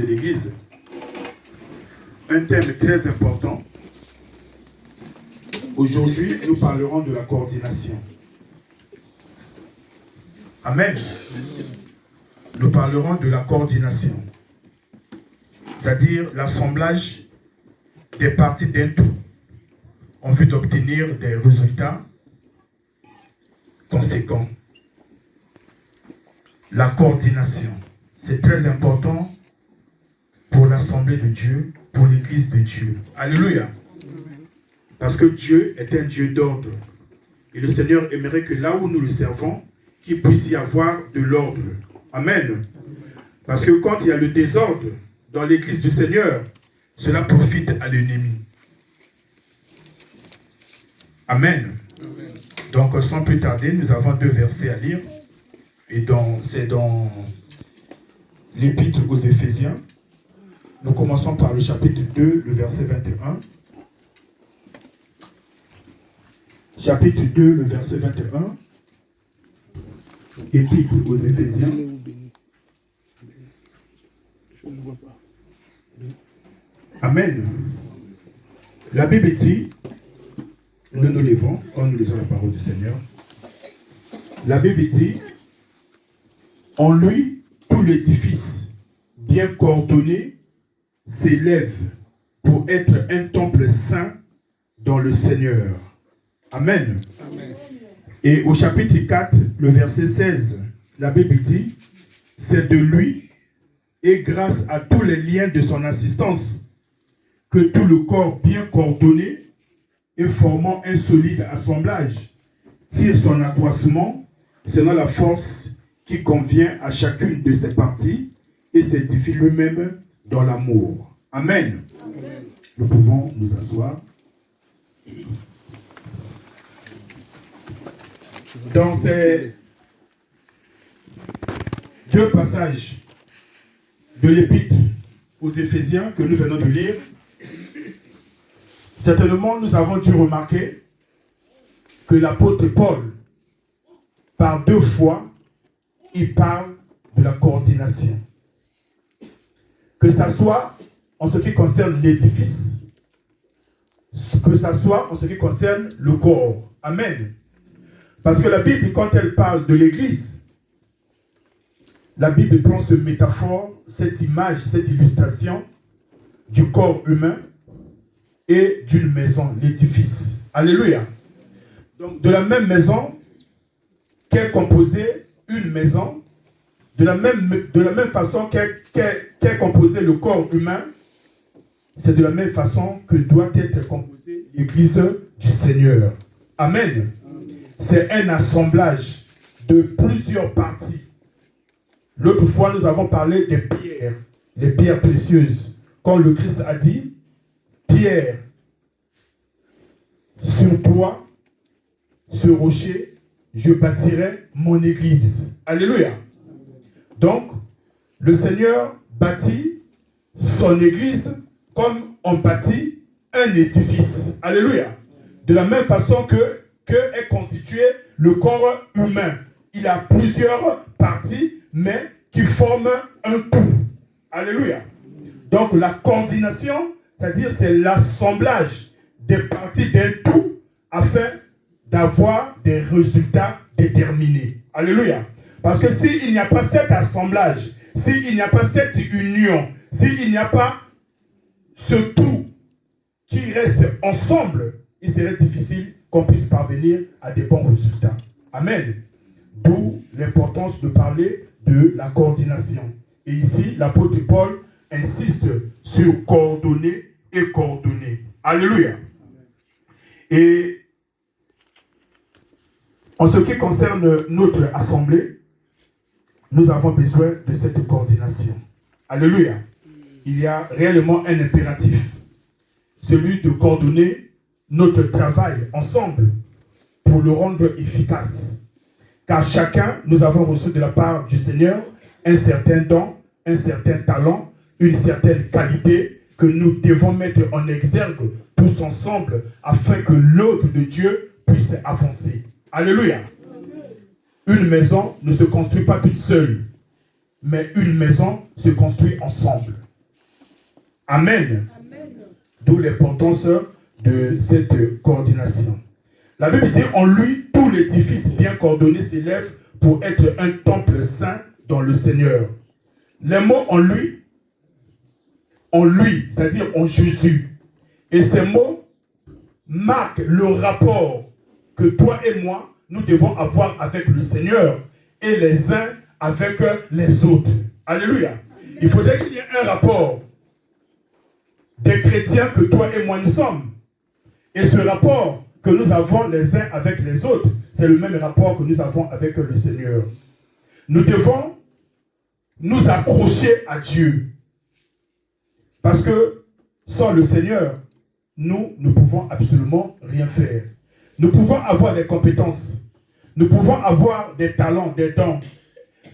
de l'Église, un thème très important. Aujourd'hui, nous parlerons de la coordination. Amen. Nous parlerons de la coordination, c'est-à-dire l'assemblage des parties d'un tout en vue d'obtenir des résultats conséquents. La coordination, c'est très important pour l'Assemblée de Dieu, pour l'Église de Dieu. Alléluia. Parce que Dieu est un Dieu d'ordre. Et le Seigneur aimerait que là où nous le servons, qu'il puisse y avoir de l'ordre. Amen. Parce que quand il y a le désordre dans l'Église du Seigneur, cela profite à l'ennemi. Amen. Amen. Donc, sans plus tarder, nous avons 2 versets à lire. Et c'est dans l'Épître aux Éphésiens. Nous commençons par le chapitre 2, le verset 21. Chapitre 2, le verset 21. Épître aux Éphésiens. Amen. La Bible dit, nous nous levons quand nous lisons la parole du Seigneur. La Bible dit, en lui, tout l'édifice bien coordonné s'élève pour être un temple saint dans le Seigneur. Amen. Amen. Et au chapitre 4, le verset 16, la Bible dit, c'est de lui et grâce à tous les liens de son assistance que tout le corps bien coordonné et formant un solide assemblage tire son accroissement selon la force qui convient à chacune de ses parties et s'édifie lui-même dans l'amour. Amen. Amen. Nous pouvons nous asseoir. Dans ces 2 passages de l'Épître aux Éphésiens que nous venons de lire, certainement nous avons dû remarquer que l'apôtre Paul, par 2 fois, il parle de la coordination. Que ça soit en ce qui concerne l'édifice, que ça soit en ce qui concerne le corps. Amen. Parce que la Bible, quand elle parle de l'Église, la Bible prend cette métaphore, cette image, cette illustration du corps humain et d'une maison, l'édifice. Alléluia. Donc, de la même maison qu'est composée une maison, de la même façon qu'est composé le corps humain, c'est de la même façon que doit être composée l'Église du Seigneur. Amen. C'est un assemblage de plusieurs parties. L'autre fois, nous avons parlé des pierres, les pierres précieuses. Quand le Christ a dit, Pierre, sur toi, ce rocher, je bâtirai mon église. Alléluia. Donc, le Seigneur bâtit son église comme on bâtit un édifice. Alléluia. De la même façon que est constitué le corps humain. Il a plusieurs parties, mais qui forment un tout. Alléluia. Donc la coordination, c'est-à-dire c'est l'assemblage des parties d'un tout afin d'avoir des résultats déterminés. Alléluia. Parce que s'il n'y a pas cet assemblage, s'il n'y a pas cette union, s'il n'y a pas ce tout qui reste ensemble, il serait difficile qu'on puisse parvenir à des bons résultats. Amen. D'où l'importance de parler de la coordination. Et ici, l'apôtre Paul insiste sur coordonner et coordonner. Alléluia. Et en ce qui concerne notre assemblée, nous avons besoin de cette coordination. Alléluia. Il y a réellement un impératif, celui de coordonner notre travail ensemble pour le rendre efficace. Car chacun, nous avons reçu de la part du Seigneur un certain don, un certain talent, une certaine qualité que nous devons mettre en exergue tous ensemble afin que l'œuvre de Dieu puisse avancer. Alléluia. Une maison ne se construit pas toute seule, mais une maison se construit ensemble. Amen. D'où l'importance de cette coordination. La Bible dit, en lui, tout l'édifice bien coordonné s'élève pour être un temple saint dans le Seigneur. Les mots en lui, c'est-à-dire en Jésus. Et ces mots marquent le rapport que toi et moi, nous devons avoir avec le Seigneur et les uns avec les autres. Alléluia. Il faudrait qu'il y ait un rapport des chrétiens que toi et moi nous sommes. Et ce rapport que nous avons les uns avec les autres, c'est le même rapport que nous avons avec le Seigneur. Nous devons nous accrocher à Dieu. Parce que sans le Seigneur, nous ne pouvons absolument rien faire. Nous pouvons avoir des compétences. Nous pouvons avoir des talents, des dons.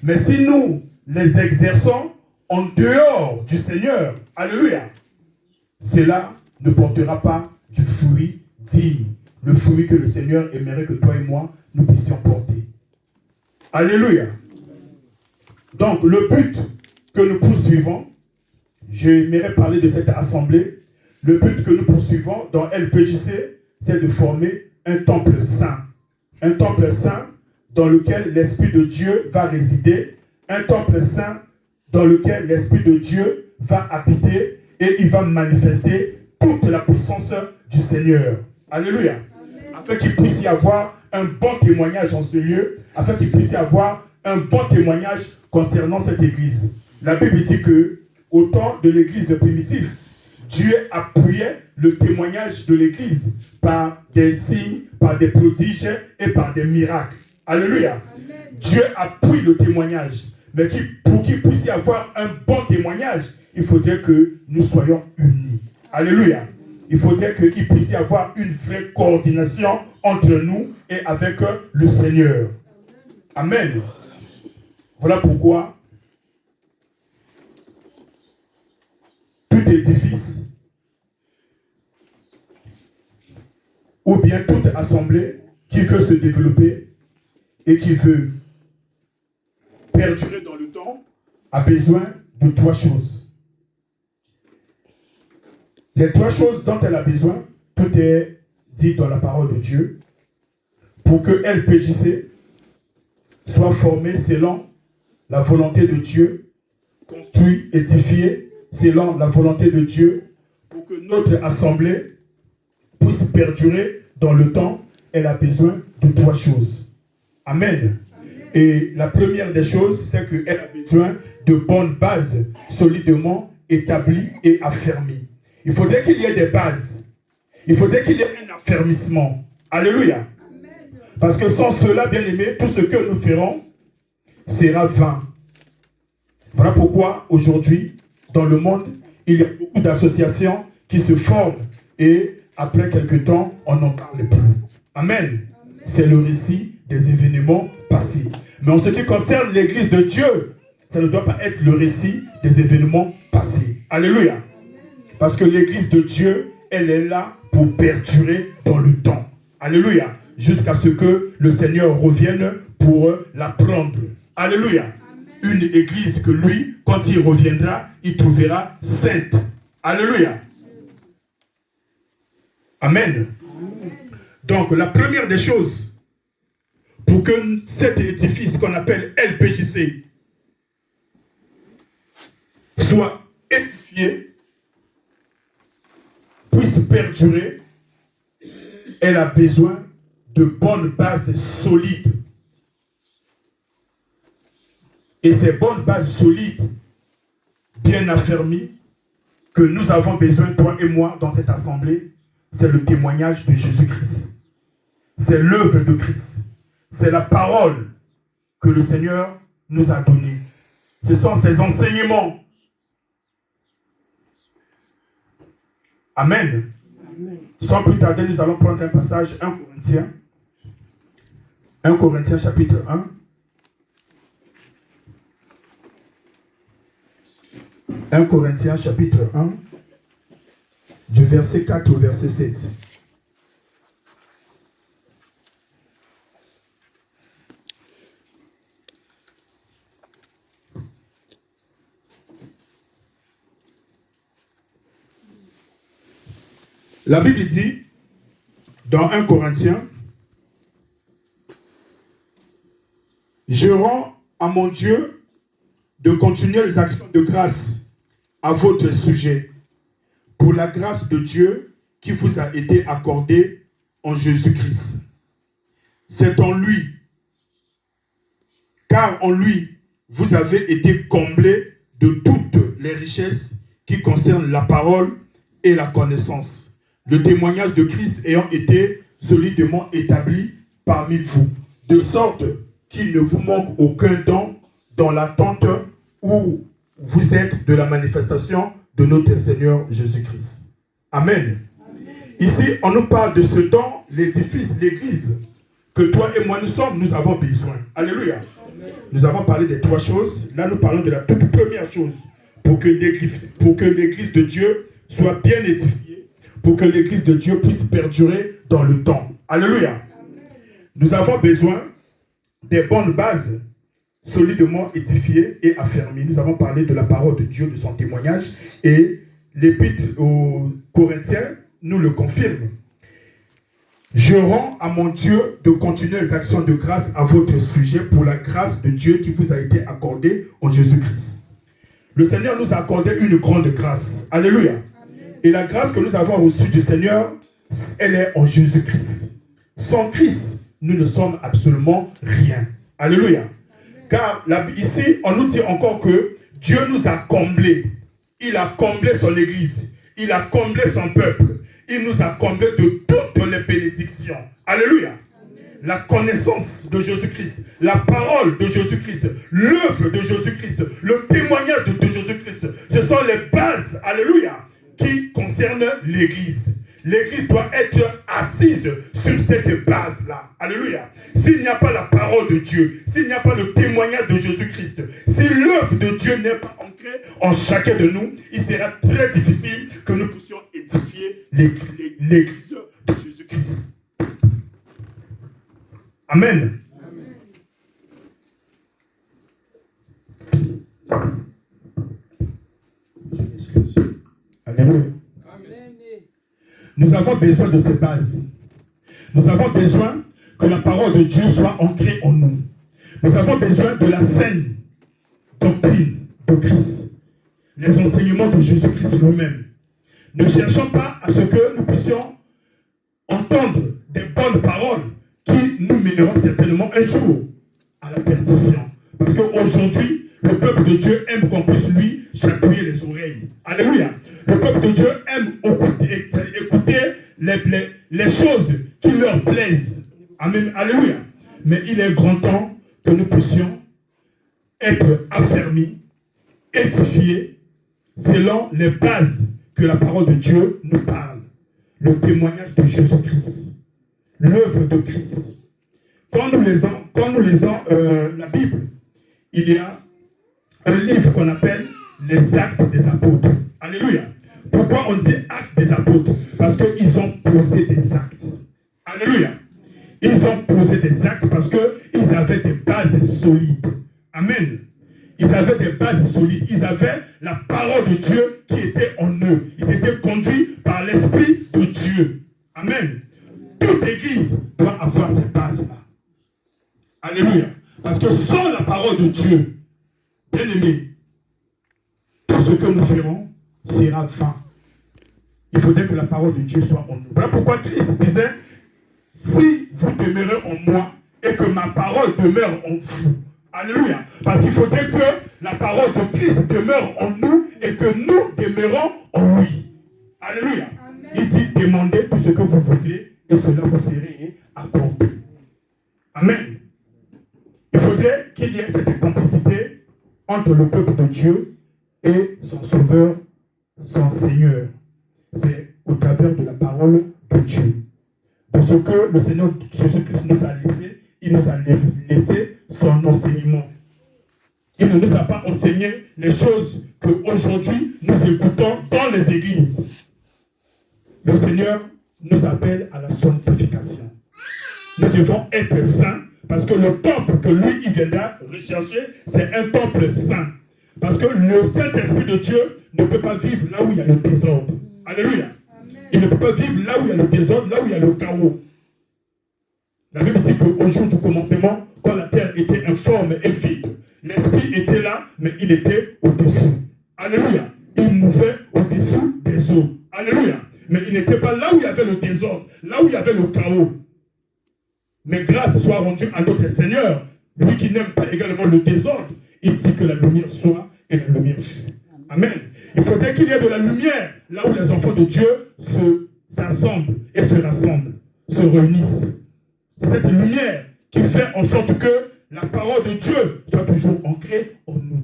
Mais si nous les exerçons en dehors du Seigneur, alléluia, cela ne portera pas du fruit digne. Le fruit que le Seigneur aimerait que toi et moi, nous puissions porter. Alléluia. Donc, le but que nous poursuivons, j'aimerais parler de cette assemblée. Le but que nous poursuivons dans LPJC, c'est de former un temple saint. Un temple saint dans lequel l'Esprit de Dieu va résider. Un temple saint dans lequel l'Esprit de Dieu va habiter et il va manifester toute la puissance du Seigneur. Alléluia. Amen. Afin qu'il puisse y avoir un bon témoignage en ce lieu, afin qu'il puisse y avoir un bon témoignage concernant cette église. La Bible dit que au temps de l'église primitive, Dieu appuyait le témoignage de l'église par des signes, par des prodiges et par des miracles. Alléluia. Amen. Dieu appuie le témoignage. Mais pour qu'il puisse y avoir un bon témoignage, il faudrait que nous soyons unis. Alléluia. Il faudrait qu'il puisse y avoir une vraie coordination entre nous et avec le Seigneur. Amen. Voilà pourquoi tout édifice ou bien toute assemblée qui veut se développer et qui veut perdurer dans le temps a besoin de trois choses. Les trois choses dont elle a besoin, tout est dit dans la parole de Dieu, pour que LPJC soit formé selon la volonté de Dieu, construit, édifié selon la volonté de Dieu, pour que notre assemblée puisse perdurer dans le temps. Elle a besoin de trois choses. Amen. Et la première des choses, c'est qu'elle a besoin de bonnes bases solidement établies et affermies. Il faudrait qu'il y ait des bases. Il faudrait qu'il y ait un affermissement. Alléluia. Parce que sans cela, bien aimé, tout ce que nous ferons sera vain. Voilà pourquoi aujourd'hui, dans le monde, il y a beaucoup d'associations qui se forment et après quelque temps, on n'en parle plus. Amen. C'est le récit des événements passés. Mais en ce qui concerne l'église de Dieu, ça ne doit pas être le récit des événements passés. Alléluia. Parce que l'église de Dieu, elle est là pour perdurer dans le temps. Alléluia. Jusqu'à ce que le Seigneur revienne pour la prendre. Alléluia. Une église que lui, quand il reviendra, il trouvera sainte. Alléluia. Amen. Donc, la première des choses, pour que cet édifice qu'on appelle LPJC soit édifié, puisse perdurer, elle a besoin de bonnes bases solides. Et ces bonnes bases solides, bien affermies, que nous avons besoin, toi et moi, dans cette assemblée, c'est le témoignage de Jésus-Christ. C'est l'œuvre de Christ. C'est la parole que le Seigneur nous a donnée. Ce sont ses enseignements. Amen. Amen. Sans plus tarder, nous allons prendre un passage, 1 Corinthiens. 1 Corinthiens chapitre 1. 1 Corinthiens chapitre 1, du verset 4 au verset 7. La Bible dit, dans 1 Corinthiens, je rends à mon Dieu de continuer les actions de grâce à votre sujet pour la grâce de Dieu qui vous a été accordée en Jésus-Christ. C'est en lui, car en lui, vous avez été comblés de toutes les richesses qui concernent la parole et la connaissance. Le témoignage de Christ ayant été solidement établi parmi vous, de sorte qu'il ne vous manque aucun don dans l'attente où vous êtes de la manifestation de notre Seigneur Jésus-Christ. Amen. Ici, on nous parle de ce don, l'édifice, l'église, que toi et moi nous avons besoin. Alléluia. Amen. Nous avons parlé des trois choses. Là, nous parlons de la toute première chose. Pour que l'église de Dieu soit bien édifiée, pour que l'église de Dieu puisse perdurer dans le temps. Alléluia. Amen. Nous avons besoin des bonnes bases solidement édifiées et affermies. Nous avons parlé de la parole de Dieu, de son témoignage, et l'épître aux Corinthiens nous le confirme. Je rends à mon Dieu de continuer les actions de grâce à votre sujet pour la grâce de Dieu qui vous a été accordée en Jésus-Christ. Le Seigneur nous a accordé une grande grâce. Alléluia. Amen. Et la grâce que nous avons reçue du Seigneur, elle est en Jésus-Christ. Sans Christ, nous ne sommes absolument rien. Alléluia. Amen. Car ici, on nous dit encore que Dieu nous a comblés. Il a comblé son Église. Il a comblé son peuple. Il nous a comblés de toutes les bénédictions. Alléluia. Amen. La connaissance de Jésus-Christ, la parole de Jésus-Christ, l'œuvre de Jésus-Christ, le témoignage de Jésus-Christ, ce sont les bases, alléluia, qui concernent l'Église. L'Église doit être assise sur cette base-là. Alléluia. S'il n'y a pas la parole de Dieu, s'il n'y a pas le témoignage de Jésus-Christ, si l'œuvre de Dieu n'est pas ancrée en chacun de nous, il sera très difficile que nous puissions édifier l'Église de Jésus-Christ. Amen. Alléluia. Nous avons besoin de ces bases. Nous avons besoin que la parole de Dieu soit ancrée en nous. Nous avons besoin de la saine doctrine de Christ, les enseignements de Jésus-Christ lui-même. Ne cherchons pas à ce que nous puissions entendre des bonnes paroles qui nous mèneront certainement un jour à la perdition. Parce qu'aujourd'hui, le peuple de Dieu aime qu'on puisse lui chatouiller les oreilles. Alléluia. Le peuple de Dieu aime écouter les choses qui leur plaisent. Amen. Alléluia. Mais il est grand temps que nous puissions être affermis, édifiés, selon les bases que la parole de Dieu nous parle. Le témoignage de Jésus-Christ, l'œuvre de Christ. Quand nous lisons la Bible, il y a un livre qu'on appelle les Actes des Apôtres. Alléluia. Pourquoi on dit Actes des Apôtres? Parce qu'ils ont posé des actes. Alléluia. Ils ont posé des actes parce qu'ils avaient des bases solides. Amen. Ils avaient des bases solides. Ils avaient la parole de Dieu qui était en eux. Ils étaient conduits par l'Esprit de Dieu. Amen. Toute église doit avoir ces bases-là. Alléluia. Parce que sans la parole de Dieu, bien aimé, tout ce que nous ferons sera vain. Il faudrait que la parole de Dieu soit en nous. Voilà pourquoi Christ disait, si vous demeurez en moi et que ma parole demeure en vous. Alléluia. Parce qu'il faudrait que la parole de Christ demeure en nous et que nous demeurons en lui. Alléluia. Amen. Il dit, demandez tout ce que vous voudrez et cela vous serait accordé. Amen. Il faudrait qu'il y ait cette complicité entre le peuple de Dieu et son Sauveur, son Seigneur. C'est au travers de la parole de Dieu. De ce que le Seigneur Jésus-Christ nous a laissé, il nous a laissé son enseignement. Il ne nous a pas enseigné les choses qu'aujourd'hui nous écoutons dans les églises. Le Seigneur nous appelle à la sanctification. Nous devons être saints parce que le temple que lui, il viendra rechercher, c'est un temple saint. Parce que le Saint-Esprit de Dieu ne peut pas vivre là où il y a le désordre. Alléluia. Amen. Il ne peut pas vivre là où il y a le désordre, là où il y a le chaos. La Bible dit qu'au jour du commencement, quand la terre était informe et vide, l'esprit était là, mais il était au-dessous. Alléluia. Il mouvait au-dessous des eaux. Alléluia. Mais il n'était pas là où il y avait le désordre, là où il y avait le chaos. Mais grâce soit rendue à notre Seigneur, lui qui n'aime pas également le désordre, il dit que la lumière soit et la lumière fut. Amen. Il faudrait qu'il y ait de la lumière là où les enfants de Dieu s'assemblent et se rassemblent, se réunissent. C'est cette lumière qui fait en sorte que la parole de Dieu soit toujours ancrée en nous.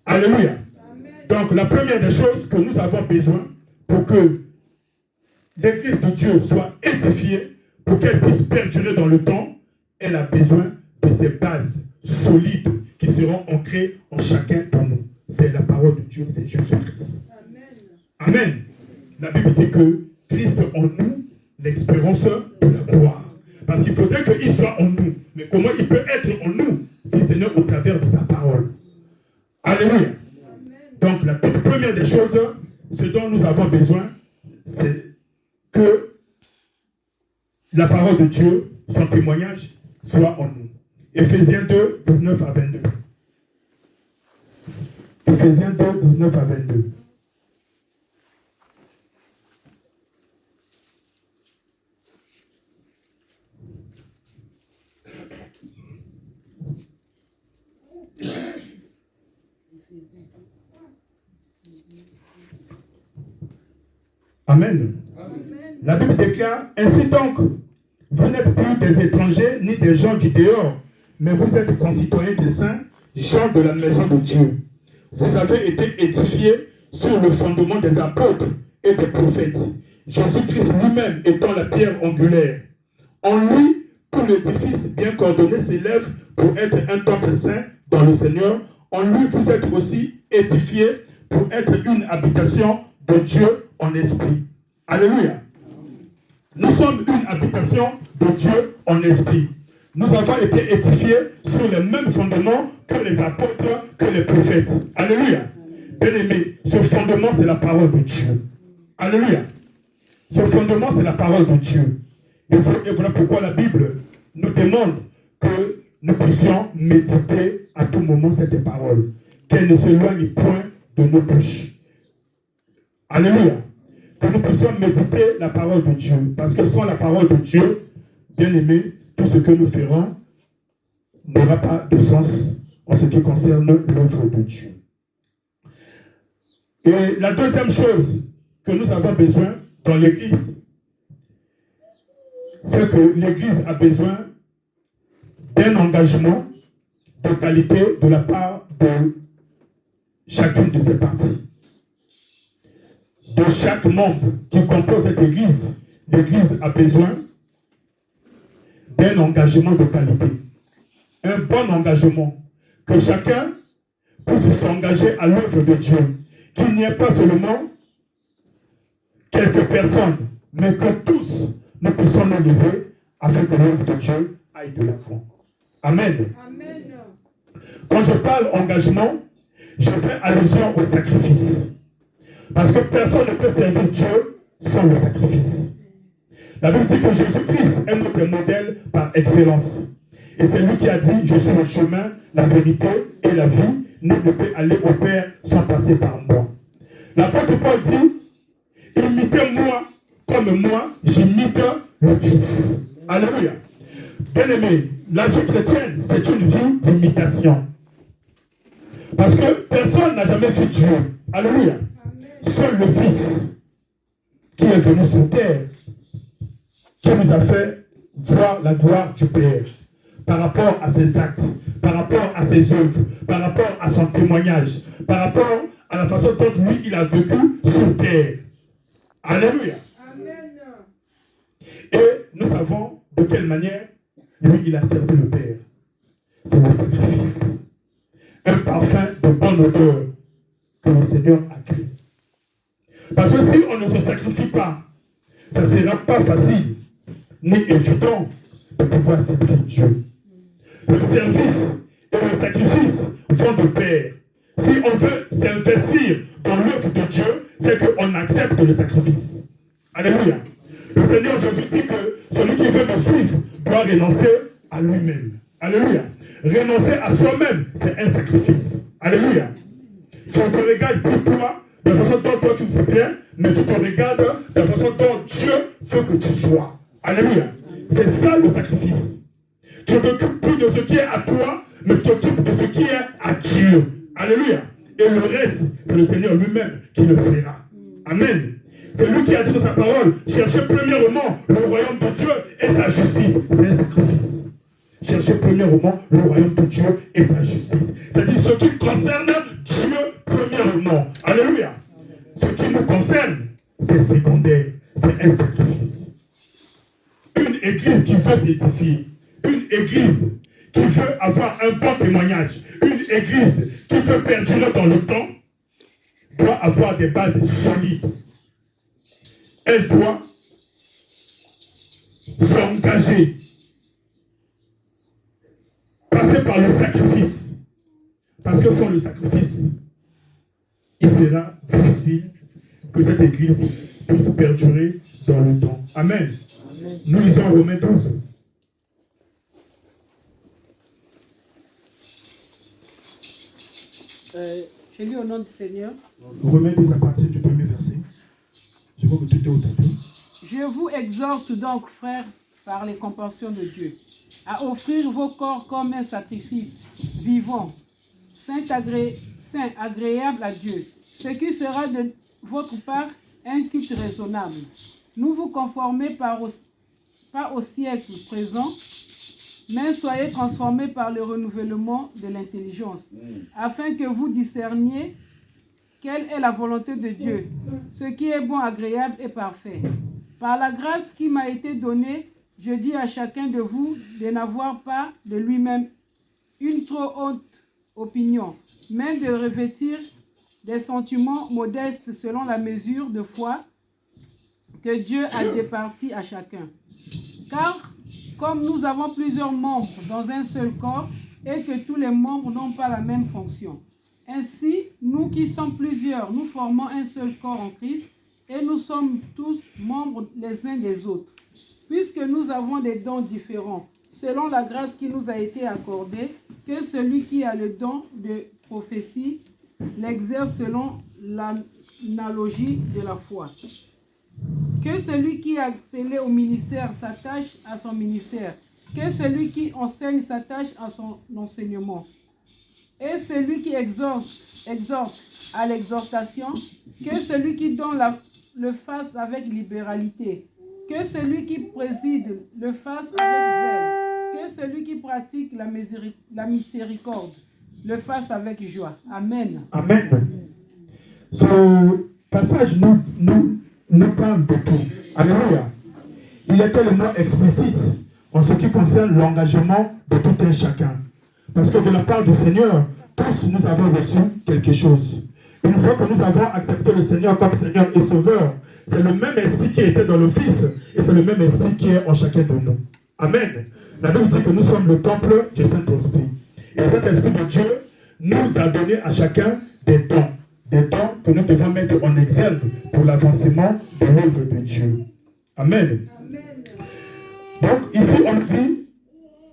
Alléluia. Amen. Donc la première des choses que nous avons besoin pour que l'Église de Dieu soit édifiée, pour qu'elle puisse perdurer dans le temps, elle a besoin de ces bases solides qui seront ancrées en chacun de nous. C'est la parole de Dieu, c'est Jésus-Christ. Amen. Amen. La Bible dit que Christ en nous, l'espérance de la gloire. Parce qu'il faudrait qu'il soit en nous. Mais comment il peut être en nous si ce n'est au travers de sa parole? Alléluia. Amen. Donc la toute première des choses, ce dont nous avons besoin, c'est que la parole de Dieu, son témoignage, soit en nous. Éphésiens 2, 19 à 22. Éphésiens 2, 19 à 22. Amen. La Bible déclare, ainsi donc, vous n'êtes plus des étrangers ni des gens du dehors, mais vous êtes concitoyens des saints, gens de la maison de Dieu. Vous avez été édifiés sur le fondement des apôtres et des prophètes, Jésus-Christ lui-même étant la pierre angulaire. En lui, tout l'édifice bien coordonné s'élève pour être un temple saint dans le Seigneur. En lui, vous êtes aussi édifiés pour être une habitation de Dieu en esprit. Alléluia. Nous sommes une habitation de Dieu en esprit. Nous avons été édifiés sur les mêmes fondements que les apôtres, que les prophètes. Alléluia. Bien-aimés, ce fondement, c'est la parole de Dieu. Alléluia. Ce fondement, c'est la parole de Dieu. Et voilà pourquoi la Bible nous demande que nous puissions méditer à tout moment cette parole. Qu'elle ne s'éloigne point de nos bouches. Alléluia. Que nous puissions méditer la parole de Dieu. Parce que sans la parole de Dieu, bien aimé, tout ce que nous ferons n'aura pas de sens en ce qui concerne l'œuvre de Dieu. Et la deuxième chose que nous avons besoin dans l'Église, c'est que l'Église a besoin d'un engagement de qualité de la part de chacune de ses parties. De chaque membre qui compose cette Église, l'Église a besoin d'un engagement de qualité. Un bon engagement. Que chacun puisse s'engager à l'œuvre de Dieu. Qu'il n'y ait pas seulement quelques personnes, mais que tous nous puissions nous lever afin que l'œuvre de Dieu aille de l'avant. Amen. Amen. Quand je parle engagement, je fais allusion au sacrifice. Parce que personne ne peut servir Dieu sans le sacrifice. La Bible dit que Jésus-Christ est notre modèle par excellence. Et c'est lui qui a dit, je suis le chemin, la vérité et la vie. Nul ne peut aller au Père sans passer par moi. L'apôtre Paul dit, imitez-moi comme moi, j'imite le Christ. Alléluia. Bien-aimé, la vie chrétienne, c'est une vie d'imitation. Parce que personne n'a jamais vu Dieu. Alléluia. Seul le Fils qui est venu sur terre, qui nous a fait voir la gloire du Père par rapport à ses actes, par rapport à ses œuvres, par rapport à son témoignage, par rapport à la façon dont lui, il a vécu sur terre. Alléluia. Amen. Et nous savons de quelle manière lui, il a servi le Père. C'est le sacrifice. Un parfum de bonne odeur que le Seigneur a créé. Parce que si on ne se sacrifie pas, ça ne sera pas facile ni évident de pouvoir servir Dieu. Le service et le sacrifice vont de pair. Si on veut s'investir dans l'œuvre de Dieu, c'est qu'on accepte le sacrifice. Alléluia. Le Seigneur Jésus dit que celui qui veut me suivre doit renoncer à lui-même. Alléluia. Renoncer à soi-même, c'est un sacrifice. Alléluia. Tu te regardes pour toi, de la façon dont toi tu voudrais, mais tu te regardes de la façon dont Dieu veut que tu sois. Alléluia. C'est ça le sacrifice. Tu ne t'occupes plus de ce qui est à toi, mais tu t'occupes de ce qui est à Dieu. Alléluia. Et le reste, c'est le Seigneur lui-même qui le fera. Amen. C'est lui qui a dit dans sa parole, cherchez premièrement le royaume de Dieu et sa justice. C'est un sacrifice. Cherchez premièrement le royaume de Dieu et sa justice. C'est-à-dire ce qui concerne Dieu premièrement. Alléluia. Ce qui nous concerne, c'est secondaire. C'est un sacrifice. Une église qui veut s'édifier, une église qui veut avoir un bon témoignage, une église qui veut perdurer dans le temps, doit avoir des bases solides. Elle doit s'engager, passer par le sacrifice. Parce que sans le sacrifice, il sera difficile que cette église puisse perdurer dans le temps. Amen. Amen. Nous lisons Romains 12. Je lis au nom du Seigneur. Romains 12 à partir du premier verset. Je vois que tout est au tableau. Je vous exhorte donc, frères, par les compassions de Dieu, à offrir vos corps comme un sacrifice vivant, saint, agréable à Dieu, ce qui sera de votre part un culte raisonnable. Ne vous conformez pas au siècle présent, mais soyez transformés par le renouvellement de l'intelligence, afin que vous discerniez quelle est la volonté de Dieu, ce qui est bon, agréable et parfait. Par la grâce qui m'a été donnée, je dis à chacun de vous de n'avoir pas de lui-même une trop haute opinion, mais de revêtir des sentiments modestes selon la mesure de foi que Dieu a départie à chacun. Car, comme nous avons plusieurs membres dans un seul corps, et que tous les membres n'ont pas la même fonction, ainsi, nous qui sommes plusieurs, nous formons un seul corps en Christ, et nous sommes tous membres les uns des autres. Puisque nous avons des dons différents, selon la grâce qui nous a été accordée, que celui qui a le don de prophétie l'exerce selon l'analogie de la foi. Que celui qui est appelé au ministère s'attache à son ministère. Que celui qui enseigne s'attache à son enseignement. Et celui qui exhorte à l'exhortation. Que celui qui donne le fasse avec libéralité. Que celui qui préside le fasse avec zèle. Que celui qui pratique la miséricorde le fasse avec joie. Amen. Amen. Ce passage nous parle de tout. Alléluia. Il est tellement explicite en ce qui concerne l'engagement de tout un chacun. Parce que de la part du Seigneur, tous nous avons reçu quelque chose. Une fois que nous avons accepté le Seigneur comme Seigneur et Sauveur, c'est le même esprit qui était dans le Fils et c'est le même esprit qui est en chacun de nous. Amen. La Bible dit que nous sommes le temple du Saint-Esprit. Et le Saint-Esprit de Dieu nous a donné à chacun des dons. Des dons que nous devons mettre en exergue pour l'avancement de l'œuvre de Dieu. Amen. Amen. Donc ici on dit,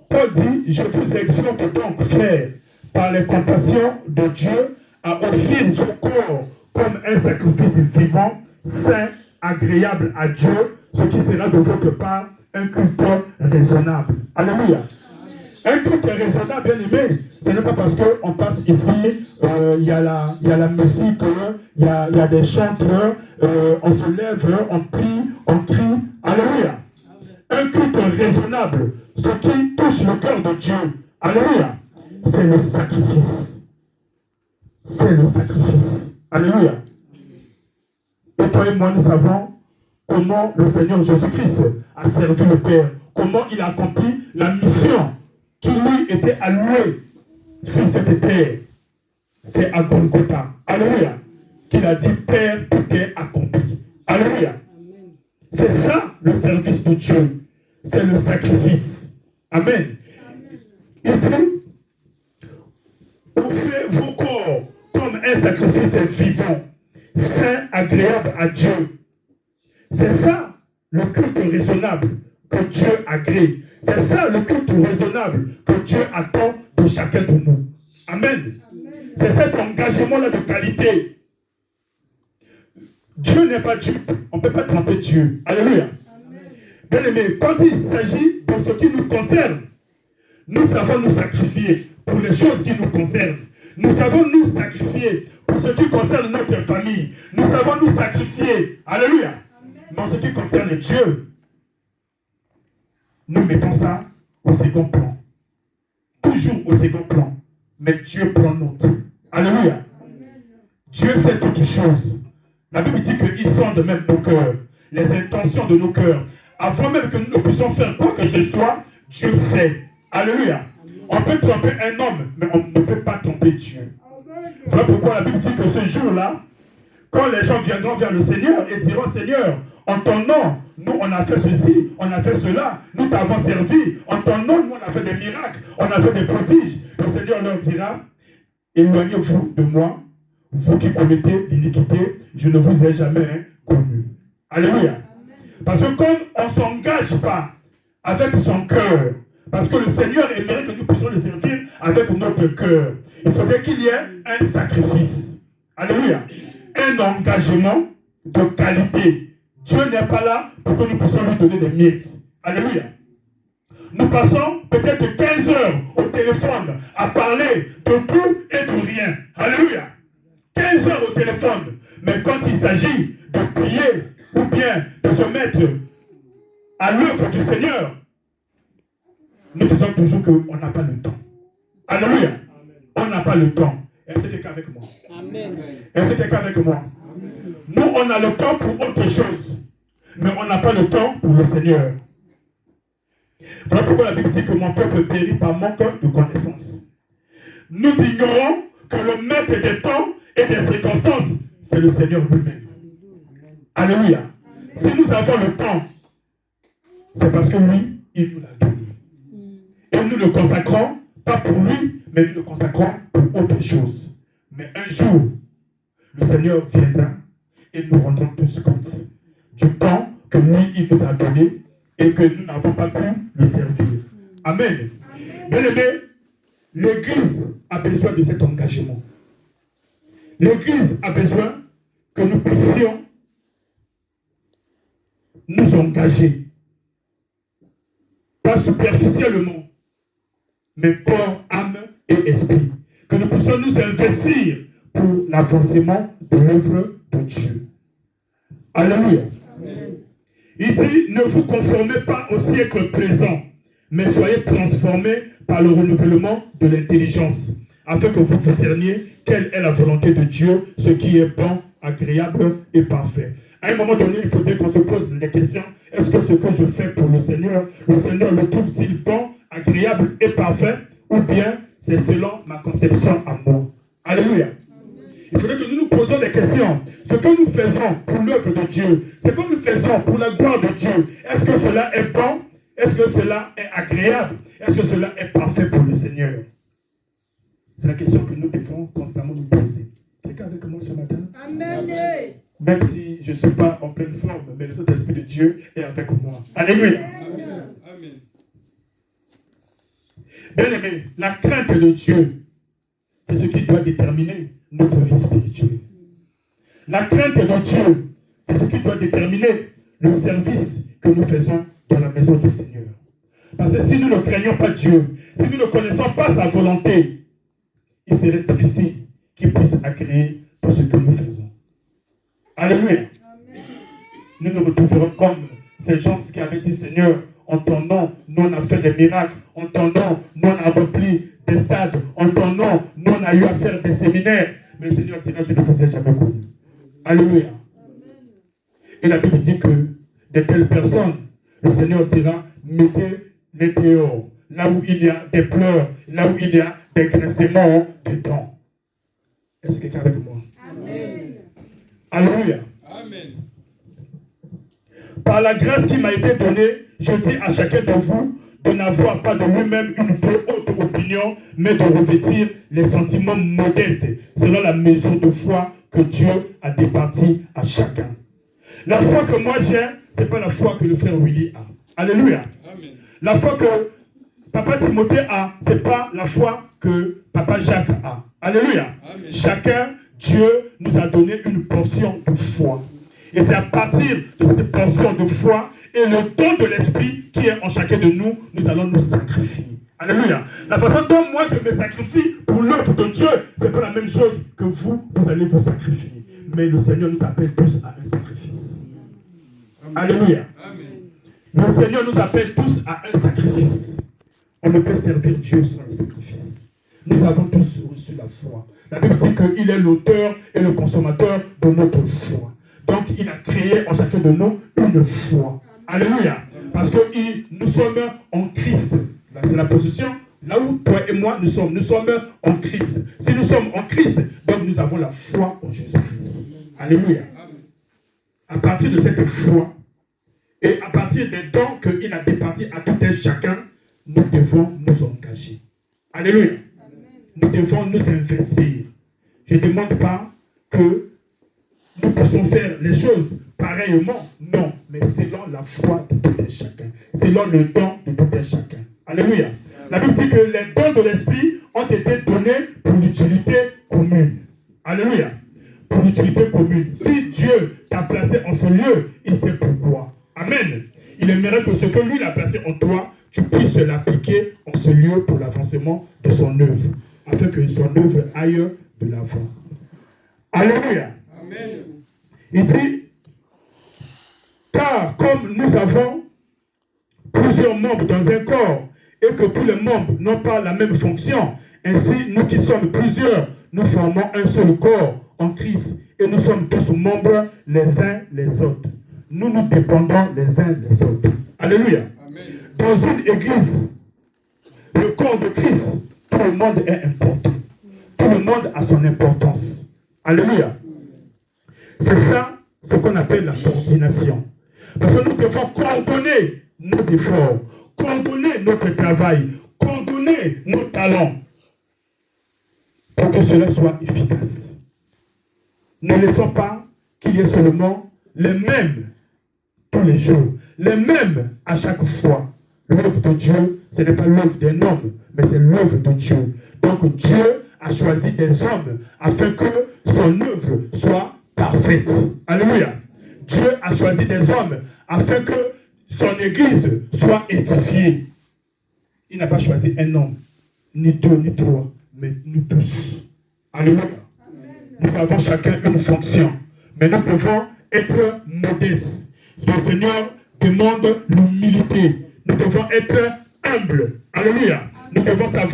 Paul dit, je vous exhorte donc, frères, par les compassions de Dieu, à offrir vos corps comme un sacrifice vivant, saint, agréable à Dieu, ce qui sera de votre part un culte raisonnable. Alléluia. Un culte raisonnable, bien aimé, ce n'est pas parce qu'on passe ici, il y a la musique, il y a des chanteurs, on se lève, on prie, on crie. Alléluia. Un culte raisonnable, ce qui touche le cœur de Dieu. Alléluia. C'est le sacrifice. C'est le sacrifice. Alléluia. Et toi et moi, nous savons comment le Seigneur Jésus-Christ a servi le Père. Comment il a accompli la mission qui lui était allouée sur cette terre. C'est à Golgotha. Alléluia. Qu'il a dit, Père, tout est accompli. Alléluia. C'est ça le service de Dieu. C'est le sacrifice. Amen. Il dit, offrez vos corps comme un sacrifice vivant, saint, agréable à Dieu. C'est ça le culte raisonnable que Dieu agrée. C'est ça le culte raisonnable que Dieu attend de chacun de nous. Amen. C'est cet engagement-là de qualité. Dieu n'est pas Dieu. On ne peut pas tromper Dieu. Alléluia. Bien aimé, quand il s'agit de ce qui nous concerne, nous savons nous sacrifier pour les choses qui nous concernent. Nous savons nous sacrifier pour ce qui concerne notre famille. Nous savons nous sacrifier. Alléluia. Mais en ce qui concerne Dieu, nous mettons ça au second plan. Toujours au second plan. Mais Dieu prend note. Alléluia. Dieu sait toutes choses. La Bible dit qu'il sonde même nos cœurs, les intentions de nos cœurs. Avant même que nous ne puissions faire quoi que ce soit, Dieu sait. Alléluia. On peut tromper un homme, mais on ne peut pas tromper Dieu. Voilà pourquoi la Bible dit que ce jour-là, quand les gens viendront vers le Seigneur et diront, Seigneur, en ton nom, nous on a fait ceci, on a fait cela, nous t'avons servi. En ton nom, nous on a fait des miracles, on a fait des prodiges. Le Seigneur leur dira, éloignez-vous de moi, vous qui commettez l'iniquité, je ne vous ai jamais connu. Alléluia. Parce que quand on ne s'engage pas avec son cœur, parce que le Seigneur aimerait que nous puissions le servir avec notre cœur, il faudrait qu'il y ait un sacrifice. Alléluia. Un engagement de qualité. Dieu n'est pas là pour que nous puissions lui donner des miettes. Alléluia. Nous passons peut-être 15 heures au téléphone à parler de tout et de rien. Alléluia. 15 heures au téléphone. Mais quand il s'agit de prier ou bien de se mettre à l'œuvre du Seigneur, nous disons toujours qu'on n'a pas le temps. Alléluia. On n'a pas le temps. Est-ce que quelqu'un avec moi? Amen. Est-ce que quelqu'un avec moi? Amen. Nous, on a le temps pour autre chose. Mais on n'a pas le temps pour le Seigneur. Voilà pourquoi la Bible dit que mon peuple périt par manque de connaissance. Nous ignorons que le maître des temps et des circonstances, c'est le Seigneur lui-même. Alléluia. Si nous avons le temps, c'est parce que lui, il nous l'a donné. Et nous le consacrons, pas pour lui, mais nous le consacrons pour autre chose. Mais un jour, le Seigneur viendra et nous rendrons tous compte du temps que lui, il nous a donné et que nous n'avons pas pu le servir. Amen. Bien aimé, l'Église a besoin de cet engagement. L'Église a besoin que nous puissions nous engager. Pas superficiellement, mais corps, âme et esprit. Que nous puissions nous investir pour l'avancement de l'œuvre de Dieu. Alléluia. Amen. Il dit, ne vous conformez pas au siècle présent, mais soyez transformés par le renouvellement de l'intelligence, afin que vous discerniez quelle est la volonté de Dieu, ce qui est bon, agréable et parfait. À un moment donné, il faudrait qu'on se pose les questions. Est-ce que ce que je fais pour le Seigneur le trouve-t-il bon, agréable et parfait, ou bien c'est selon ma conception à moi? Alléluia. Il faudrait que nous nous posions des questions. Ce que nous faisons pour l'œuvre de Dieu, ce que nous faisons pour la gloire de Dieu, est-ce que cela est bon? Est-ce que cela est agréable? Est-ce que cela est parfait pour le Seigneur? C'est la question que nous devons constamment nous poser. Quelqu'un avec moi ce matin? Amen. Même si je ne suis pas en pleine forme, mais le Saint-Esprit de Dieu est avec moi. Alléluia. Amen. Bien aimé, la crainte de Dieu, c'est ce qui doit déterminer notre vie spirituelle. La crainte de Dieu, c'est ce qui doit déterminer le service que nous faisons dans la maison du Seigneur. Parce que si nous ne craignons pas Dieu, si nous ne connaissons pas sa volonté, il serait difficile qu'il puisse agréer tout ce que nous faisons. Alléluia. Amen. Nous nous retrouverons comme ces gens qui avaient dit, Seigneur, en ton nom, nous on a fait des miracles. En ton nom, nous on a rempli des stades. En ton nom, nous on a eu à faire des séminaires. Mais le Seigneur dira, je ne vous ai jamais connu. Alléluia. Et la Bible dit que de telles personnes, le Seigneur dira, mettez-les dehors. Là où il y a des pleurs, là où il y a des grincements de dents. Est-ce que quelqu'un est avec moi? Amen. Alléluia. Amen. Par la grâce qui m'a été donnée, je dis à chacun de vous de n'avoir pas de lui-même une trop haute opinion, mais de revêtir les sentiments modestes selon la mesure de foi que Dieu a départie à chacun. La foi que moi j'ai, ce n'est pas la foi que le frère Willy a. Alléluia. Amen. La foi que papa Timothée a, ce n'est pas la foi que papa Jacques a. Alléluia. Amen. Chacun, Dieu nous a donné une portion de foi. Et c'est à partir de cette portion de foi et le don de l'esprit qui est en chacun de nous, nous allons nous sacrifier. Alléluia. La façon dont moi je me sacrifie pour l'œuvre de Dieu, ce n'est pas la même chose que vous allez vous sacrifier. Mais le Seigneur nous appelle tous à un sacrifice. Alléluia. Le Seigneur nous appelle tous à un sacrifice. On ne peut servir Dieu sans le sacrifice. Nous avons tous reçu la foi. La Bible dit qu'il est l'auteur et le consommateur de notre foi. Donc il a créé en chacun de nous une foi. Alléluia. Parce que nous sommes en Christ. C'est la position là où toi et moi nous sommes. Nous sommes en Christ. Si nous sommes en Christ, donc nous avons la foi en Jésus-Christ. Alléluia. À partir de cette foi et à partir des dons qu'il a départis à tout un chacun, nous devons nous engager. Alléluia. Nous devons nous investir. Je ne demande pas que nous puissions faire les choses pareillement. Non, mais selon la foi de tout un chacun. Selon le don de tout un chacun. Alléluia. La Bible dit que les dons de l'esprit ont été donnés pour l'utilité commune. Alléluia. Pour l'utilité commune. Si Dieu t'a placé en ce lieu, il sait pourquoi. Amen. Il aimerait que ce que lui a placé en toi, tu puisses l'appliquer en ce lieu pour l'avancement de son œuvre. Afin que son œuvre aille de l'avant. Alléluia. Amen. Il dit, car comme nous avons plusieurs membres dans un corps et que tous les membres n'ont pas la même fonction, ainsi nous qui sommes plusieurs, nous formons un seul corps en Christ et nous sommes tous membres les uns les autres. Nous nous dépendons les uns les autres. Alléluia. Amen. Dans une église, le corps de Christ, tout le monde est important. Tout le monde a son importance. Alléluia. C'est ça ce qu'on appelle la coordination. Parce que nous devons coordonner nos efforts, coordonner notre travail, coordonner nos talents pour que cela soit efficace. Ne laissons pas qu'il y ait seulement les mêmes tous les jours, les mêmes à chaque fois. L'œuvre de Dieu, ce n'est pas l'œuvre d'un homme, mais c'est l'œuvre de Dieu. Donc Dieu a choisi des hommes afin que son œuvre soit parfaite. Alléluia. Dieu a choisi des hommes afin que son église soit édifiée. Il n'a pas choisi un homme, ni deux, ni trois, mais nous tous. Alléluia. Nous avons chacun une fonction, mais nous devons être modestes. Le Seigneur demande l'humilité. Nous devons être humbles. Alléluia. Nous devons savoir